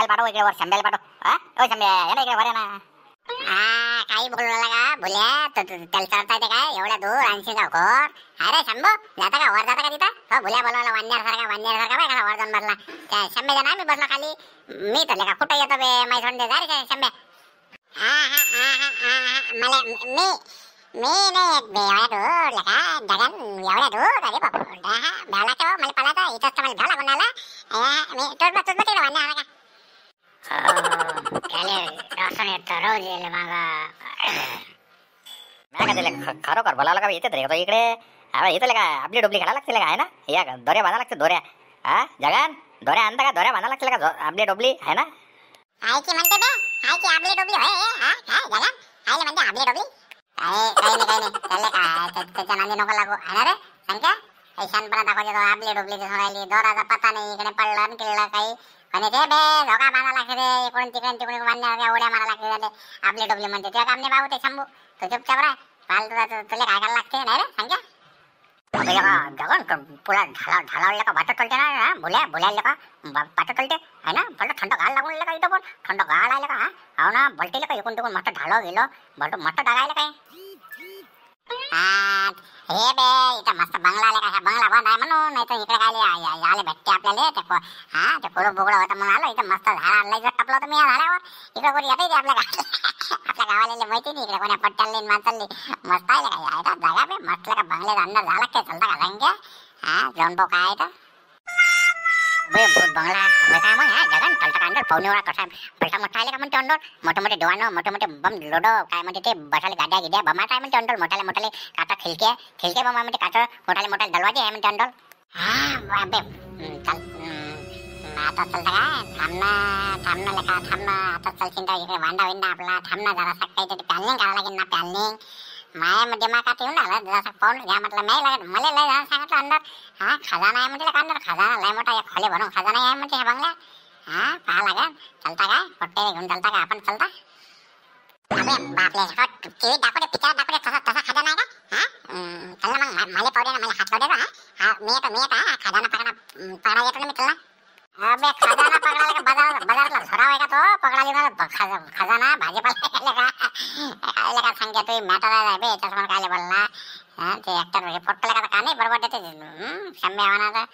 शंभ्याला पाठव इकडे वर, शंभ्याला पाठव. हा ओ शंभ्या या ना इकडे वर, या ना. काही बोलू राहिला का भुल्या? त्याला चढता येते काय एवढ्या दूर 80 चा घोर? अरे शंभू जाता का वर, जाता का तिथं? हो भुल्या बोलवला वान्यासारखा बाय कसा वर जाऊन बसला. त्या शंभ्याच्या ना मी बसलो खाली. मी तर लेका कुठं येतो बे, माहिती सोडून दे जा रे शंभ्या. मला मी नाही येत बे एवढ्या दूर लेका जगन, एवढ्या दूर. अरे बाबा भ्याव लागतं मला पळायचं, इथंच तर मला भ्याव लागून राहिला. मी तोच तिकडे वान्या का त्याले रसून येतं रोज येले मागा. खरोखर बोलावलं का येते रे तो इकडे? इथं का आपली डुबली घाला लागते का आहे ना? या दोऱ्या बांधा लागते दोऱ्या. हा जगन दोऱ्या आणता का? दोऱ्या बांधा लागते का आपली डुबली आहे ना? आयची म्हणते बे, आयची आपली डुबली होय. हा काय जगन आयले म्हणते आपली डुबली? काही नाही त्याले काय त्याच्या नांदी नको लागू आहे ना रे सांगता. शानपणा दाखवते तो आपली डुबलीची सोडायली. दोराचा पत्ता नाही, इकडे पडलं किळलं काही. आणि ते बे झोका बांधा लागते रे, इकडून तिकडून वाढण्या उड्या मारा लागते. आपली डुबली म्हणते तुझ्या काम नाही बाबू ते शंभू, तू चुपचाप राह. पाल तुला काय करायला लागते नाही रे सांगता. जगन पुरा ढालावलं का वाटत चलते ना? बोलायला का वाटत चलते आहे ना? भलत थंड गाळ लागून का इथं पण थंड गाळ आलं का? हा हो ना भलतेलं का इकडून तिकडून मस्त ढालो गेलो भलत मस्त ढगायला काय. हे बे इथं मस्त बंगला आले का? ह्या बंगला बंद आहे म्हणून, नाही तर इकडे काय आले भेटते आपल्याला. ते कोळं बोगळं होतं म्हणून आलो इथं. मस्त झाड लय टपलं होतं मी या झाडावर. इकडे कोणी येते ते आपल्या आपल्या गावाला माहिती नाही. इकडे कोणा पट्ट्याला माणसाला मस्त आहे का यायचा जागा बे मस्त का बंगल्याचा अंदर झाला काय चालता का रंग. जाऊन पाहू काय आहे बे भूत बंगला काय मग. जगन चालता का अंदर पाहुणे वेळा कसा पैसा मोठा आले का म्हणते अंदर. मोठे मोठे दिवाणं मोठे मोठे बम लोडो काय म्हणते ते बसाले गाड्या गिड्या बमाट आहे म्हणते अंदर. मोठाले काचा खिलके बमा म्हणते काचा मोठाले दरवाजे आहे म्हणते अंदर. चल आता चलता काय थांबणं लेका थांबणं. आता चलशील तर इकडे वांडा विंडा आपला थांबणं जरासा काहीतरी पॅलनिंग करावं लागेल ना. पॅलनिंग माया दिमागात येऊन आलं जरासा पाहून घ्या म्हटलं. नाही लागत मला लय जण सांगितलं अंदर. खजाना आहे म्हणते अंदर. खजाना लय मोठा खोले भरून खजाना आहे म्हणते ह्या बंगल्या. पाहा लागेल. चलता काय पट्टे घेऊन चलता का आपण? चलता बापले टीव्ही दाखवते पिक्चर दाखवते तसा खजाना आहे का? चल ना मग मला पाहू दे ना, मला हात लावू दे. मी येतो खजाना पकडा येतो ना मी तुला. अबे खजाना पकडायला का बाजारातला झोराव आहे का तो? पकडायला खजाना भाजीपाला काय का सांगते तू मॅटर आहे बे याच्यासमोर काय बोलला. ते ऍक्टर पोट्टला का नाही बरोबर देते शंभे आव्हानाचा.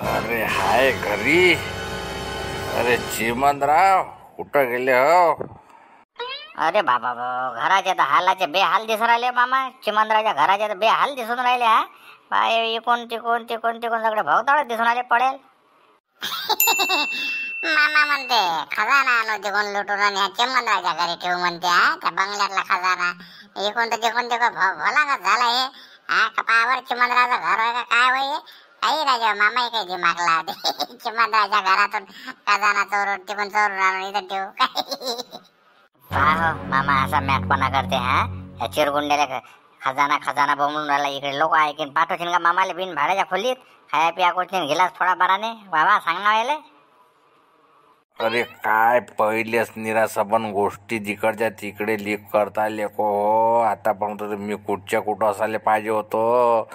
अरे हाय घरी. अरे चिमनराव कुठं गेले हो? अरे बाबा घराचे तर हालाचे बेहाल दिसून राहिले मामा. चिमनरावच्या घराचे तर बेहाल दिसून राहिले. पाय इकून तिकून सगळे भोवताळच दिसून आले पडेल. मामा म्हणते खजाना आणू तिकून लुटून आणि चिमनरावच्या घरी ठेवू म्हणते. त्या बंगल्यातला खजाना इकून तर तिकून भोलागत झाला हे. कपावर चिमनरावचं घर आहे का काय होय? काही राजा मामा काही दिमाग लावते. चिमनरावच्या घरातून खजाना चोरून तिकून चोरून आणून इथं ठेवू. मामा असा मॅटपणा करते. या चिरगुंड्याला खजाना बोंबून राहिला. इकडे लोक ऐकीन पाठवतील का मामाला बिन भाड्याच्या खोलीत? खाया पिया करतील गेलास थोडा बराने बाबा सांग ना व्हायला. अरे काय पहिलेच निरासबन गोष्टी जिकडच्या तिकडे लीक करता लेको हो. आतापर्यंत मी कुठं असायला पाहिजे होतो.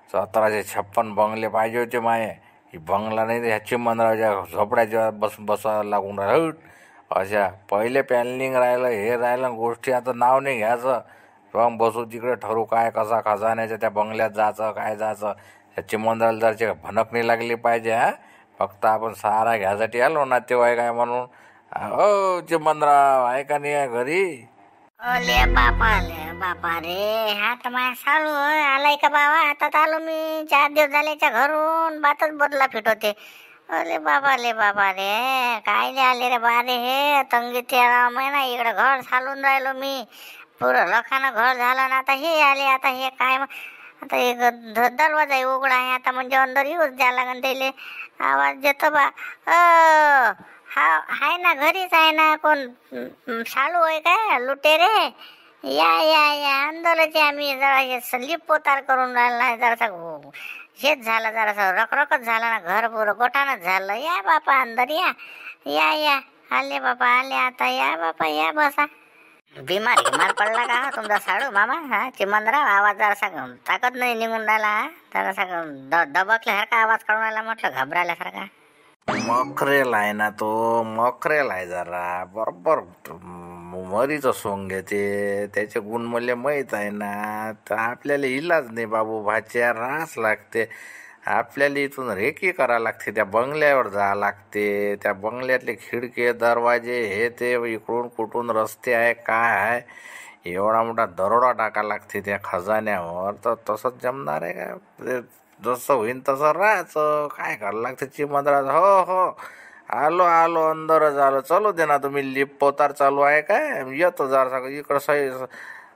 1756 बंगले पाहिजे होते माये. ही बंगला नाही ह्याची मंदिराच्या झोपड्याच्या बसायला लागून राहिलं. अशा पहिले पॅलनिंग राहिलं हे राहिलं गोष्टी. आता नाव नाही घ्यायचं. मग बसू तिकडे ठरू काय कसा खजान्याच्या त्या बंगल्यात जायचं काय जायचं. ह्याची मंदिराला जायची भनक नाही लागली पाहिजे. फक्त आपण सहारा घ्यायसाठी आलो ना तेव्हा काय म्हणून. हो चिमनराव आहे का नाही आहे घरी? ले बापा रे हा तर माझ्या साळू आलाय का बाबा? आता आलो मी 4 दिवस झाल्याच्या घरून. बातच बदला फिट होते. ले बाबा रे काय आले रे बारे हे तंगीत महिना इकडे घर चालून राहिलो मी. पुरं लखानं घर झालं ना आता हे आले. आता हे काय आता एक दरवाजा उघडा आहे आता म्हणजे अंदर येऊच द्या लागन त्याले. आवाज देतो बा. हा आहे ना घरीच आहे ना. कोण शाळू आहे काय लुटेरे? या अंदरच आम्ही जरा स्लीप पोतार करून राहिला. जरासा हेच झालं जरासा रखरखच झाला ना. घर पुरं गोठानच झालं. या बापा अंदर या आले बापा आले. आता या बापा या बसा. बिमार पडला का तुमचा साडू मामा? हा चिमनराव आवाज जरासा ताकद नाही निघून राहिला. जरासा दबकल्यासारखा आवाज काढून राहिला, म्हटलं घबरायल्यासारखा. मखरेल आहे ना तो, मखरेल आहे जरा बरोबर मरीचं सोंग घेते, त्याचे गुण मला माहीत आहे ना. तर आपल्याला इलाज नाही बाबू, भाच्या रास लागते. आपल्याला इथून रेकी करा लागते, त्या बंगल्यावर जा लागते. त्या बंगल्यातले खिडके दरवाजे हे ते इकडून कुठून रस्ते आहे काय आहे, एवढा मोठा दरोडा टाका लागते त्या खजान्यावर. तर तसंच जमणार आहे का? ते जसं होईन तसं राहायचं. काय करायला लागते चिमंदरात. हो हो आलो अंदरच आलो. चलू दे ना, तुम्ही लिप पोतार चालू आहे काय? येतो जरा इकडं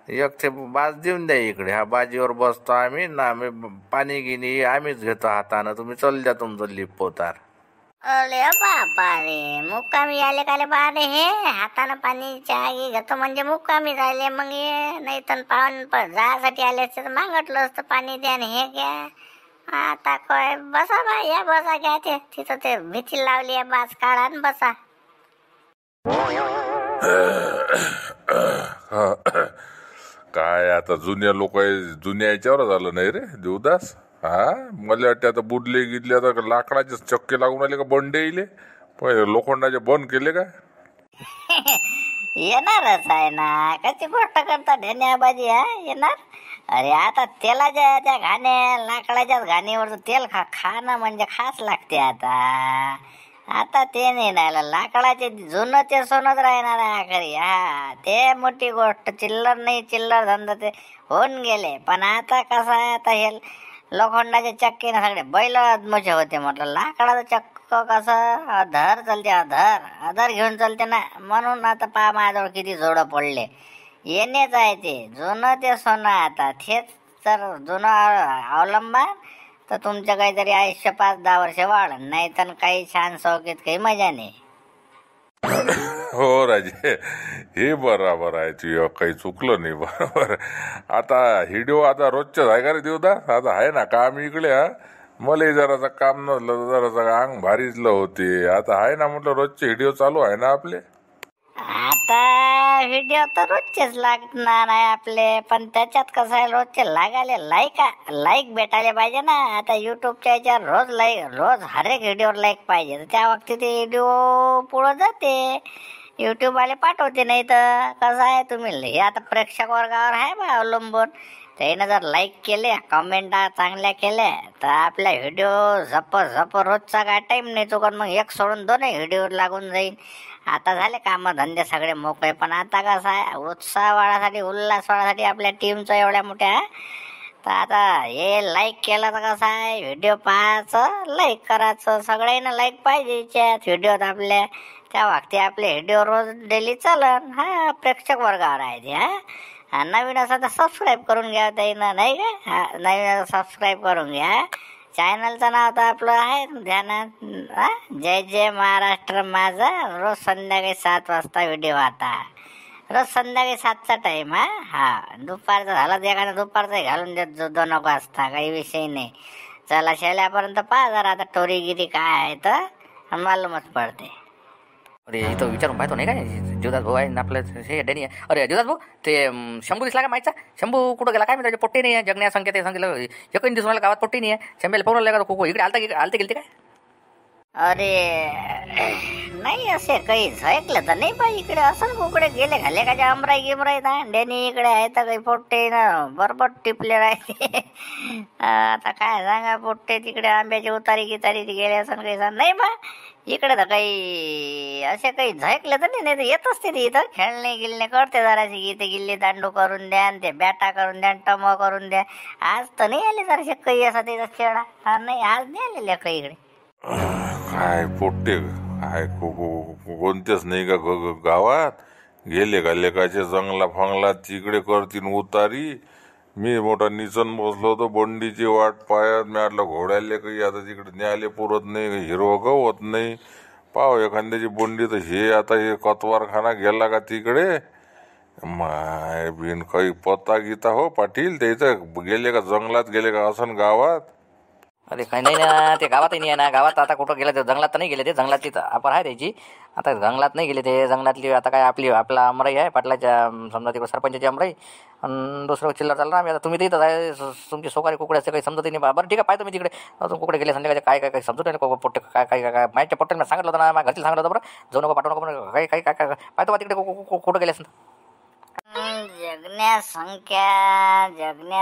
एक ते बाज देऊन द्या इकडे. हा बाजीवर बसतो आम्ही ना, आम्ही पाणी गिनी आम्हीच घेतो हातानं, तुम्ही चल द्या तुमचं लिप पोतार. अरे बापा रे, मुक्कामी आले काले बारे हे हातानं पाणी चहा घेतो म्हणजे मुक्कामी राहिले. मग ये नाही तर पाहून जायसाठी आले असते तर मागटलं असतं पाणी द्या हे घ्या. आता काय बसा बा, या बसा घ्या. ते तिथं ते भीती लावली आहे, बाज काढा आणि बसा. काय आता जुन्या लोक जुन्या याच्यावर झालं नाही रे देवदास. हा मला वाटते आता बुडले गिडले, आता लाकडाचे चक्के लागून आले का बंडे येले, पहिले लोखंडाचे बंद केले का? येणारच आहे ना, कशी गोष्ट करता ढेण्याबाजी. हा येणार. अरे आता तेलाच्या त्या घाण्या लाकडाच्याच घाणीवर तेल खाणं म्हणजे खास लागते. आता ते नाही राहिलं, लाकडाचे जुनं ते सोनच राहणार आहे आखरी. हा ते मोठी गोष्ट, चिल्लर नाही चिल्लर धंदा ते होऊन गेले. पण आता कसं आहे, आता हे लोखंडाचे चक्के ना सगळे बैल अदमोचे होते. म्हटलं लाकडाचं चक्क कसं अधर चालते, अधर घेऊन चालते ना. म्हणून आता पहा माझ्याजवळ किती जोडं पडले. येणेच आहे ते जुनं ते सोनं. आता तेच जर जुनं अवलंबन तर तुमचं काहीतरी आयुष्य 5-10 वर्ष वाढ, नाही तर काही छान सौकीत काही मजा नाही. हो राजे, हे बरोबर आहे, तुझं काही चुकलं नाही. बरोबर. आता हिडिओ आता रोजच्याच आहे का रे देवदास? आता आहे ना काम इकडे. हा मला जराचं काम नसलं, जराचं अंग भारीचलं होते. आता आहे ना म्हटलं, रोजचे हिडिओ चालू आहे ना आपले. आता व्हिडिओ तर रोजचेच लागणार आहे आपले, पण त्याच्यात कसं आहे, रोजचे लागायला लाईक भेटायला पाहिजे ना. आता युट्यूबच्या याच्यावर रोज हर एक व्हिडिओवर लाईक पाहिजे, त्या वक्ती ते व्हिडिओ पुढं जाते, युट्यूब वाले पाठवते. नाही तर कसं आहे, तुम्ही हे आता प्रेक्षक वर्गावर आहे बा अवलंबून. त्यानं जर लाईक केले, कमेंट चांगल्या केल्या तर आपल्या व्हिडिओ झप रोजचा काय टाईम नाही चुकत. मग एक सोडून 2 व्हिडिओ लागून जाईल. आता झाले काम धंदे सगळे मोकळे. पण आता कसं आहे, उत्साह वाढासाठी, उल्हास वाढासाठी आपल्या टीमचं एवढ्या मोठ्या, तर आता हे लाईक केलं तर कसं आहे, व्हिडिओ पाहायचं, लाईक करायचं. सगळ्यांना लाईक पाहिजे व्हिडिओत आपल्या. त्या वक्ती आपले व्हिडिओ रोज डेली चालन. हा प्रेक्षक वर्गावर आहे ते. हा नवीन असं तर सबस्क्राईब करून घ्या त्यानं, नाही का? हा नवीन सबस्क्राईब करून घ्या. चॅनलचं नाव तर आपलं आहे ध्यानात, जय जय महाराष्ट्र माझा. रोज संध्याकाळी 7 वाजता व्हिडिओ. आता रोज संध्याकाळी 7चा टाईम. हा दुपारचा झाला तर एखादा दुपारचा घालून देत 2 वाजता, काही विषय नाही. चला शेल्यापर्यंत पहा जरा आता टोरीगिरी काय आहे तर मालूमच पडते. अरे इथं विचारून पाहतो नाही काय, देवदास भाऊ आहे ना आपलं हे डॅनी आहे. अरे देवदास भाऊ, ते शंभू दिसला का माहितचा? शंभू कुठं गेला काय माहिती, त्याचे पोट्टे नाही आहे. जगण्या संख्या ते सांगितलं एकही दिसून मला गावात पोट्टी नाही आहे. शंभेला पाहून आलं का कोको इकडे आलते गेलते काय? अरे नाही, असे काही ऐकलं तर नाही पाहिजे इकडे. असं कुकडे गेले घाले का अमराई डेनी इकडे आहे तर काही पोट्टे ना बरोबर टिपले राहते. आता काय सांगा, पोट्टे तिकडे आंब्याची उतारी गितारी गेले असं काही सांग नाही बा. इकडे तर काही असे काही झैकलं तर नाही तर येत असते ते इथं खेळणे गिलणे करते जराशी. गीते गिल्ली दांडू करून द्या, ते बॅटा करून द्या, टम करून द्या. आज तर नाही आले जराशे काही असा त्याचा खेळा. हा नाही, आज नाही आलेले काही इकडे. काय पोट्टे काय कोणतेच नाही का गावात? गेले का लेकाचे जंगला फंगला तिकडे करतीन उतारी. मी मोठा निचन बसलो होतो बंडीची वाट पायात. मी म्हटलं घोड्याले काही आता तिकडे न्यायले पुरत नाही, हिरवं गवत नाही. पाव एखाद्याची बंडी तर हे आता हे कतवारखाना गेला का तिकडे, माय बिन काही पत्ता गीता हो पाटील त्याचं गेले का जंगलात गेले का असं गावात. अरे काही नाही ना, ते गावातही नाही आहे ना. गावात आता कुठं गेलं ते जंगलात तर नाही गेले, ते जंगलातली तर आपण आहे त्याची. आता जंगलात नाही गेले ते, जंगलातली आता काय आपला अमराई आहे पाटलाच्या, समजा तिकडे सरपंचाची अमराई, आणि दुसरं चिल्लर चालणार आम्ही. आता तुम्ही तर इथंच आहे, तुमची सोकारी कुकडे असते काही समजत नाही बा. बरं ठीक आहे, पाहतो मी तिकडे. अजून कुकडे गेले संध्याकाळचे काय समजत नाही पोट्टे काय माहिती पोट्टे मी सांगितलं होतं ना, माझ्या घरची सांगितलं होतं बरं, जाऊ नको पाठवू नको म्हणून. काय पाहतो बा तिकडे कुठं गेले असं. जगण्या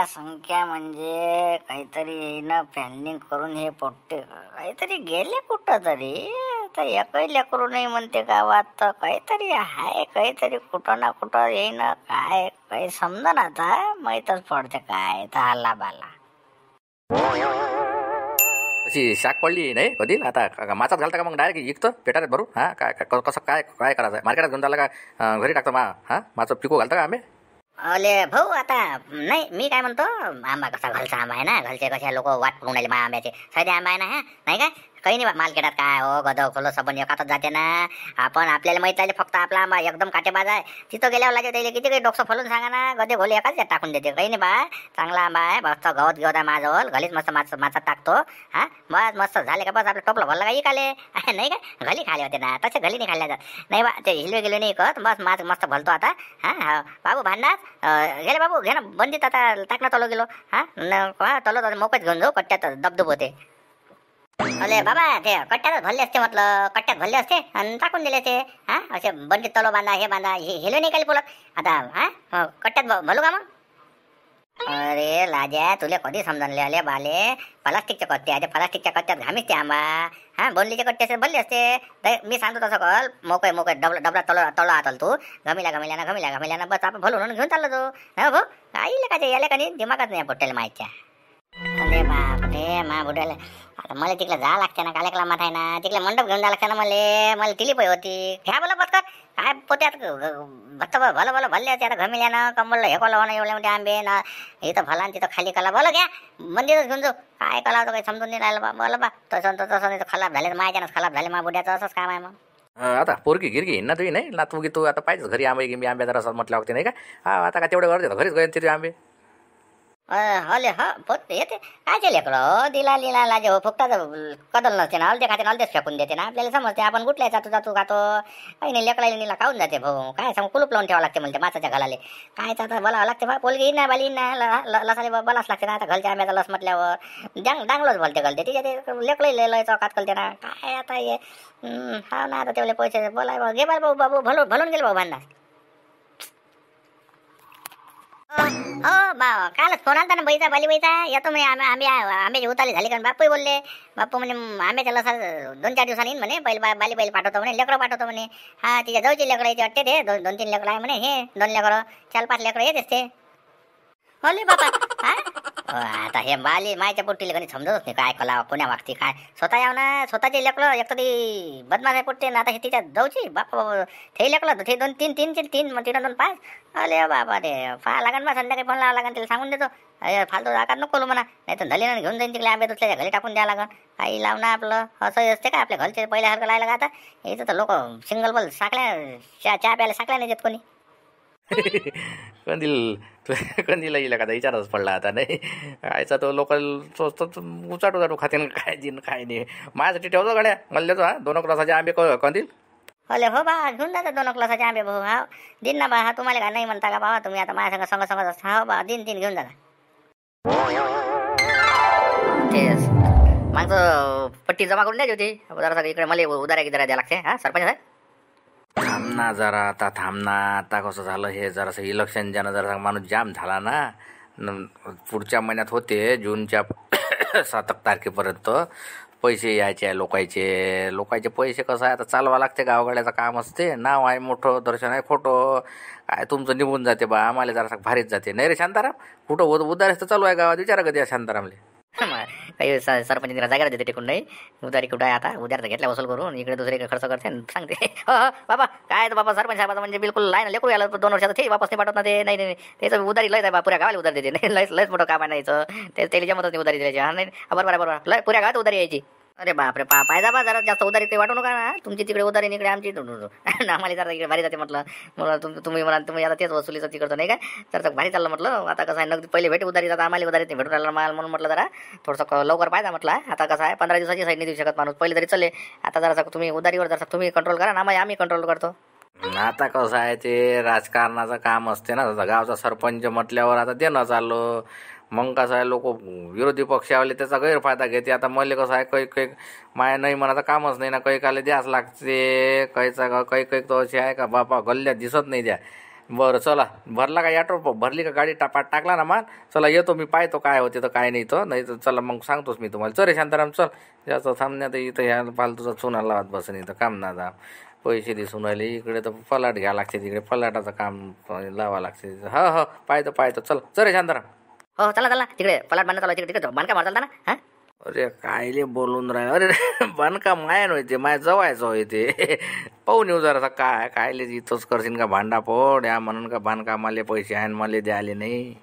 संख्या म्हणजे काहीतरी येणं प्लॅनिंग करून हे पोट्टे काहीतरी गेले कुठं तरी. तर एकही लेकरू नाही म्हणते गावात, तर काहीतरी आहे, काहीतरी कुठं ना कुठं येईन. काय काही समजा ना, आता माहीतच पडते काय तर हल्ला बाला. अशी शाक पडली नाही कधी. आता माचात घालता का मग डायरेक्ट इकतं पेटाऱ्यात भरू? हां काय कसं काय करायचं? मार्केटात घेऊन झालं का घरी टाकतं माचं पिको घालतं का आम्ही? अले भाऊ, आता नाही, मी काय म्हणतो, आंबा कसा घरचा आंबा आहे ना, घरचे कशा लोक वाट पकडून राहिले मा आंब्याचे. सध्या आंबा आहे ना, हा नाही काय काही नाही मार्केटात काय हो, गदव खोलो सबन एकातच जाते ना. आपण आपल्याला माहित आहे फक्त आपला आंबा एकदम काटेबाज आहे. तिथं गेल्यावर लागेल त्याला किती काही डोकं फलून सांगा ना, गदे घोले एकाच टाकून देते. काही नाही बा, चांगला आंबा आहे, मस्त गवत आहे माझ्याजवळ, घरीच मस्त माचा टाकतो. हा बस मस्त झाले का, बस आपलं टोपलं भरलं का इकाले नाही का, घरी खाले होते ना, तसे घरी नाही खाल्ल्या जात नाही बा. ते हिलवे गेले नाही करत, बस माझ मस्त भलतो आता. हा बाबू भांडणार गेले बाबू, घे ना बंदीत आता टाकणं तलो गेलो. हा तलो मोकळीत घेऊन जाऊ, कट्ट्यात दबदब होते. अरे बाबा, ते कट्ट्यातच भरले असते म्हटलं, कट्ट्यात भरले असते आणि टाकून दिले ते. हा असे बंदीत तलो बांधा, हे बांधा, हेलो नाही काही बोलत आता. हा कट्ट्यात भरू का मग? अरे लाज्या, तुला कधी समजले आले बाले, प्लास्टिकचे कट्टे आहे, प्लास्टिकच्या कट्ट्यात घामीच ते आंबा. हा बोललीचे कट्टे असे भरले असते. मी सांगतो तसं कल, मोकळे डबला तळ आतल तू, घमिल्या बस आपण भरून घेऊन चाललो तू. हा भाऊ, आईले का ते याले का नाही दिमागात नाही पोट्याला माहिती. अरे बाप रे, मा बुडाला आता मला तिकडे जा लागते ना, कालेकला माथ आहे ना, तिकडे मंडप घेऊन जा लागते ना. मला तिली पै होती घ्या बोला पत्कर काय पोत्यात भत्त भलं भरले होते. आता घमिल्यानं कंबळलं हे कला होणं एवढे मोठे आंबे ना, इथं भला तिथं खाली कला बोला घ्या मंदिरच घेऊन जाऊ. काय कला होतं काही समजून नाही राहिलं बा. बोला बा, तसं नाही तर खराब झाले, माझ्यानंच खराब झाले मा बुड्याचं, असंच काम आहे मग. आता पोरकी गिरगी ना तुम्ही नाही ना, तू आता पाहिजे घरी आंबे गिंबे आंब्या जरा असं म्हटलं होते नाही का. हा आता का तेवढे वर घरीच गए तिथे आंबे. हले हा पोत येते कायचे लेकरं दिला लिला लाजे हो, फक्त कदल नसते ना, हलते खाते हलतेच फेकून देते ना. आपल्याला समजते आपण कुठल्या जातो खातो, काही नाही लेकराला निला खाऊन जाते भाऊ. काय सांग, कुलूप लावून ठेवावं लागते म्हणते माचाच्या घालाले. काय आता बोलावं लागते बा, पोलगी ना बाली ना लसाले बलाच लागते ना. आता घरच्या आंब्याचा लस म्हटल्यावर डांगलोच बोलते घालते तिच्या, ते लेकरही लय चौकात करते ना. काय आता ये हा ना, आता तेवढे पैसे बोलाय बा, घे बाबू बाबू भलून गेले भाऊ भांडा. हो बा, कालच फोन आलता ना बाईचा, बाईचा येतो मी आंब्याची उतारी झाली कारण बापू बोलले. बापू म्हणे आंब्याच्या लसा 2-4 दिवसांनी येईन म्हणे, बैल पाठवतो म्हणे, लेकरं पाठवतो म्हणे. हा तिच्या जवळची लेकरं यायची वाटते, ते 2-3 लेकरं आहे म्हणे, हे 2 लेकरं 4-5 लेकरं येतेच ते. होले बाबा. आता हे बाली मायच्या पोट्टीला कधी समजतच नाही काय कला कोण्या वागते काय. स्वतः याव ना, स्वतःचे लेकरं एक तर ती बदमाश आहे पोट्टे ना. आता हे तिच्या जाऊची बाप ते लेकरं ते 2-3 मग 3-2-5. अरे बाबा रे, पाहा लागन बा, संध्याकाळी फोन लावा लागन, तिला सांगून देतो. फालतू जागा नको म्हणा, नाही तर धलीनं घेऊन जाईन तिकडे आंबे दुसऱ्या घरी टाकून द्यावं लागन. आई लाव ना आपलं, असं असते का आपल्या घरचे पहिल्यासारखं लायला का. आता इथं तर लोक सिंगल बल साकल्या चहा प्यायला साकल्या नाही देत कोणी. कंदीला येईल का विचारच पडला आता नाही. आयचा तो लोकल उचाटू खाते काय दिन काय नाही. माझ्यासाठी ठेवतो गाड्या मला देतो. 2 ग्लासाचे आंबे कंदील. अले हो बा, घेऊन जाता 2 ग्लासाचे आंबे भाऊ. हा दिन ना बा, हा तुम्हाला का नाही म्हणता का बाबा तुम्ही, आता माझ्या संग असता. हो बा, दिन घेऊन जाता. तेच मागचं पट्टी जमा करून द्यायची होती जरा, इकडे मला उदाऱ्या द्यायला लागते. हा सरपंच साहेब थांब ना जरा, आता थांब ना. आता कसं झालं हे जरासं इलेक्शन ज्यानं जरा माणूस जाम झाला ना. पुढच्या महिन्यात होते जूनच्या 7 तारखेपर्यंत पैसे यायचे आहे लोकांचे पैसे कसं आहे आता चालवा लागते. गावगाड्याचं काम असते, नाव आहे मोठं, दर्शन आहे खोटं. काय तुमचं निघून जाते बा, आम्हाला जरासं भारीच जाते नाही रे शांताराम. कुठं उदारीच तर चालू आहे गावात, विचारा कधी या शांतारामले. काही सरपंच जागा देते टिकून नाही. उदारी कुठं आहे आता, उद्या घेतल्या वसूल करून इकडे दुसरीकडे खर्च करते सांगते. हो बाबा, काय तर बाबा सरपंच साहेबाचं म्हणजे बिलकुल लाईन लेकरू यायला 2 वर्षाचं ते वापस नाही पाठवत ना ते. नाही त्याचं उदारी लयच आहे बा, पुऱ्या गावाला उदारी देते. नाही लयच मोठं काम आहे नाहीचं ते, त्याला जमतच नाही उदारी द्यायची. हा नाही बरोबर लय पुऱ्या गावात उदारी यायची. अरे बापरे पायदा बा जरा जास्त उदारी काही वाटू नका ना. तुमची तिकडे उदारी इकडे आमची आम्हाला जरा इकडे भारी जाते म्हटलं. मला तुम्ही म्हणाल तुम्ही आता तेच वसुलीचं तिकडचं नाही काय तर भारी चाललं म्हटलं. आता कसं आहे नगदी पहिले भेटे उदारी जाता आम्हाला उदारी भेटून राहिला माल म्हणून म्हटलं जरा थोडंसं लवकर पाहिजे म्हटलं. आता कसं आहे 15 दिवसाची साईड नाही देऊ शकत माणूस. पहिले तरी चले. आता जरा तुम्ही उदारीवर जरा तुम्ही कंट्रोल करा ना आम्ही कंट्रोल करतो. आता कसं आहे ते राजकारणाचं काम असते ना. गावचा सरपंच म्हटल्यावर आता देणं चाललं. मग कसं आहे लोक विरोधी पक्षावाले त्याचा गैरफायदा घेते. आता मला कसं आहे काही माया नाही म्हणाचं कामच नाही ना. काही काले द्यास लागते. काही तो अशी आहे का बापा गल्ल्यात दिसत नाही द्या. बरं चला भरला का ऑटो भरली का गाडी टाकला ना माल. चला येतो मी पाहतो काय होते तर काय नाही तर चला मग सांगतोच मी तुम्हाला. चल रे शांताराम चल. जास्त थांबण्यात इथं ह्या फालतूचा चुना लावत बसून इथं काम ना जा. पैसे दिसून राहिले इकडे तर फलाट घ्या लागते. तिकडे फलाटाचं काम लावा लागते. हो पाहतो चल रे शांताराम. हो चला तिकडे पलाट बांधण्यात आला तिकडे बांधकाम चालता ना. हा अरे कायले बोलून राह. अरे बांधकाम माया नव्हते माया जवायचं होय ते. पाहून येऊ जरा कायले इथंच करशील का भांडा पोड या म्हणून का बांधकामाले पैसे आहे मला द्याले नाही.